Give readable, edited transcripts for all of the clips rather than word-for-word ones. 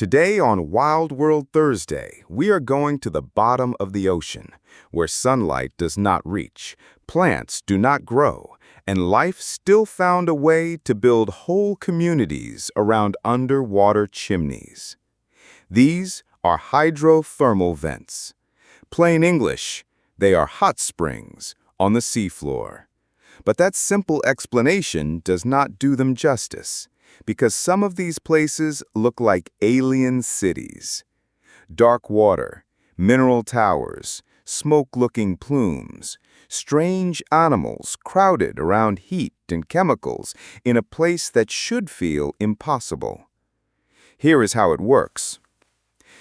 Today on Wild World Thursday, we are going to the bottom of the ocean, where sunlight does not reach, plants do not grow, and life still found a way to build whole communities around underwater chimneys. These are hydrothermal vents. Plain English, they are hot springs on the seafloor. But that simple explanation does not do them justice, because some of these places look like alien cities. Dark water, mineral towers, smoke-looking plumes, strange animals crowded around heat and chemicals in a place that should feel impossible. Here is how it works.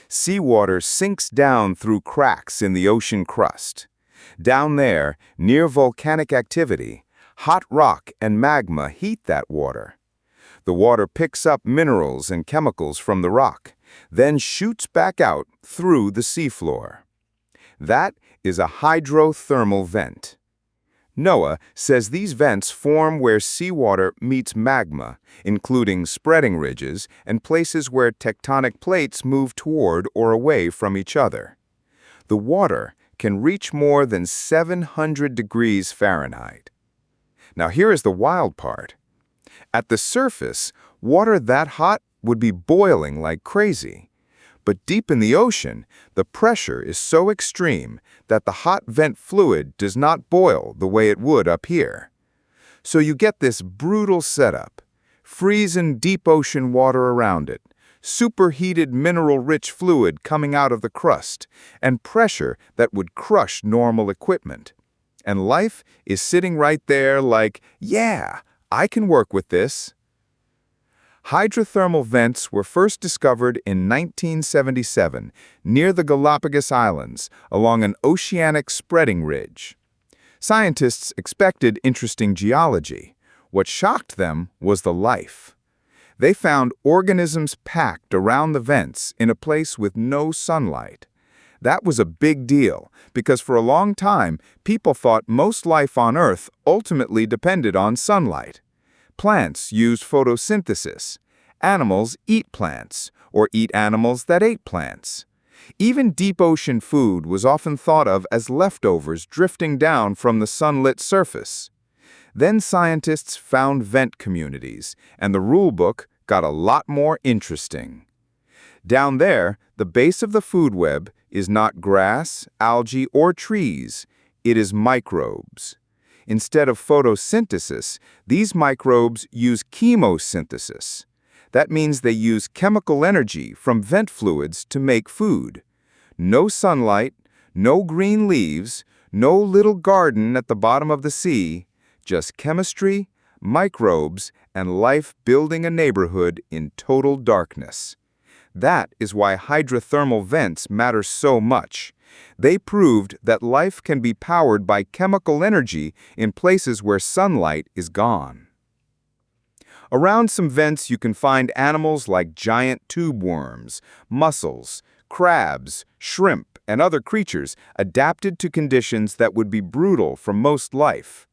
Seawater sinks down through cracks in the ocean crust. Down there, near volcanic activity, hot rock and magma heat that water. The water picks up minerals and chemicals from the rock, then shoots back out through the seafloor. That is a hydrothermal vent. NOAA says these vents form where seawater meets magma, including spreading ridges and places where tectonic plates move toward or away from each other. The water can reach more than 700 degrees Fahrenheit. Now here is the wild part. At the surface, water that hot would be boiling like crazy. But deep in the ocean, the pressure is so extreme that the hot vent fluid does not boil the way it would up here. So you get this brutal setup: freezing deep ocean water around it, superheated mineral-rich fluid coming out of the crust, and pressure that would crush normal equipment. And life is sitting right there like, yeah, I can work with this. Hydrothermal vents were first discovered in 1977 near the Galapagos Islands along an oceanic spreading ridge. Scientists expected interesting geology. What shocked them was the life. They found organisms packed around the vents in a place with no sunlight. That was a big deal because for a long time, people thought most life on Earth ultimately depended on sunlight. Plants used photosynthesis. Animals eat plants, or eat animals that ate plants. Even deep ocean food was often thought of as leftovers drifting down from the sunlit surface. Then scientists found vent communities, and the rulebook got a lot more interesting. Down there, the base of the food web is not grass, algae, or trees. It is microbes. Instead of photosynthesis, these microbes use chemosynthesis. That means they use chemical energy from vent fluids to make food. No sunlight, no green leaves, no little garden at the bottom of the sea, just chemistry, microbes, and life building a neighborhood in total darkness. That is why hydrothermal vents matter so much. They proved that life can be powered by chemical energy in places where sunlight is gone. Around some vents you can find animals like giant tube worms, mussels, crabs, shrimp, and other creatures adapted to conditions that would be brutal for most life.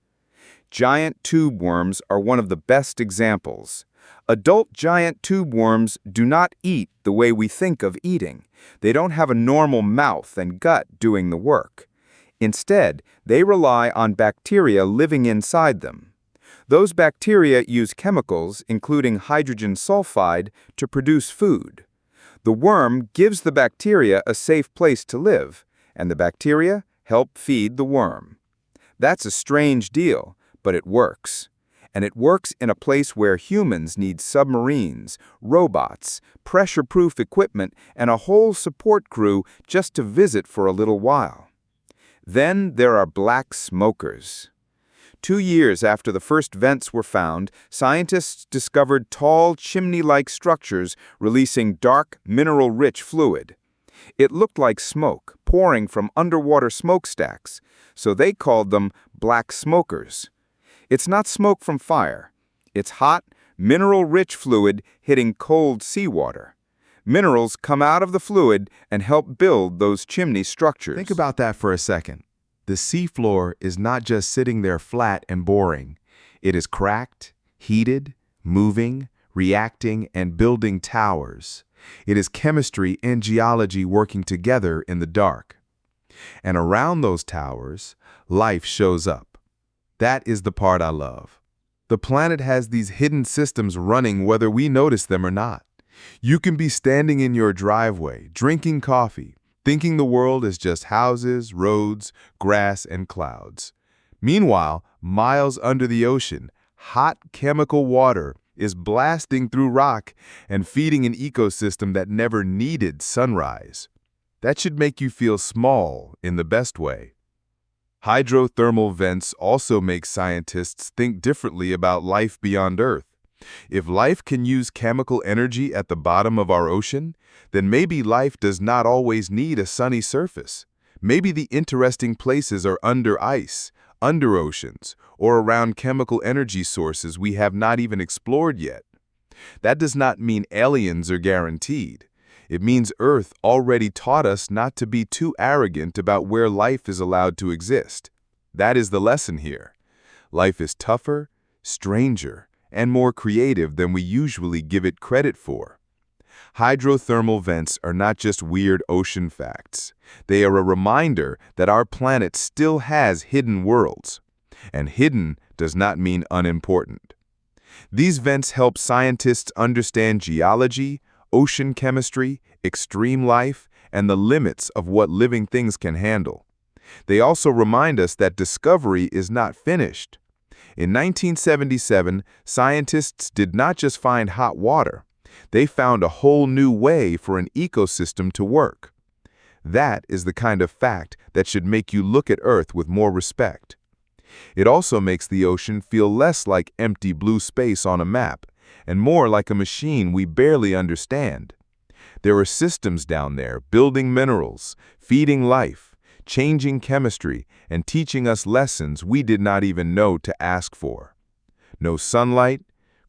Giant tube worms are one of the best examples. Adult giant tube worms do not eat the way we think of eating. They don't have a normal mouth and gut doing the work. Instead, they rely on bacteria living inside them. Those bacteria use chemicals, including hydrogen sulfide, to produce food. The worm gives the bacteria a safe place to live, and the bacteria help feed the worm. That's a strange deal, but it works. And it works in a place where humans need submarines, robots, pressure-proof equipment, and a whole support crew just to visit for a little while. Then there are black smokers. 2 years after the first vents were found, scientists discovered tall, chimney-like structures releasing dark, mineral-rich fluid. It looked like smoke pouring from underwater smokestacks, so they called them black smokers. It's not smoke from fire. It's hot, mineral-rich fluid hitting cold seawater. Minerals come out of the fluid and help build those chimney structures. Think about that for a second. The seafloor is not just sitting there flat and boring. It is cracked, heated, moving, reacting, and building towers. It is chemistry and geology working together in the dark. And around those towers, life shows up. That is the part I love. The planet has these hidden systems running whether we notice them or not. You can be standing in your driveway, drinking coffee, thinking the world is just houses, roads, grass, and clouds. Meanwhile, miles under the ocean, hot chemical water is blasting through rock and feeding an ecosystem that never needed sunrise. That should make you feel small in the best way. Hydrothermal vents also make scientists think differently about life beyond Earth. If life can use chemical energy at the bottom of our ocean, then maybe life does not always need a sunny surface. Maybe the interesting places are under ice, under oceans, or around chemical energy sources we have not even explored yet. That does not mean aliens are guaranteed. It means Earth already taught us not to be too arrogant about where life is allowed to exist. That is the lesson here. Life is tougher, stranger, and more creative than we usually give it credit for. Hydrothermal vents are not just weird ocean facts. They are a reminder that our planet still has hidden worlds. And hidden does not mean unimportant. These vents help scientists understand geology, ocean chemistry, extreme life, and the limits of what living things can handle. They also remind us that discovery is not finished. In 1977, scientists did not just find hot water. They found a whole new way for an ecosystem to work. That is the kind of fact that should make you look at Earth with more respect. It also makes the ocean feel less like empty blue space on a map, and more like a machine we barely understand. There are systems down there building minerals, feeding life, changing chemistry, and teaching us lessons we did not even know to ask for. No sunlight,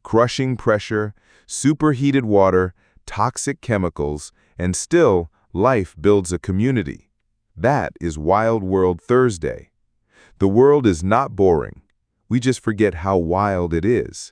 crushing pressure, superheated water, toxic chemicals, and still, life builds a community. That is Wild World Thursday. The world is not boring. We just forget how wild it is.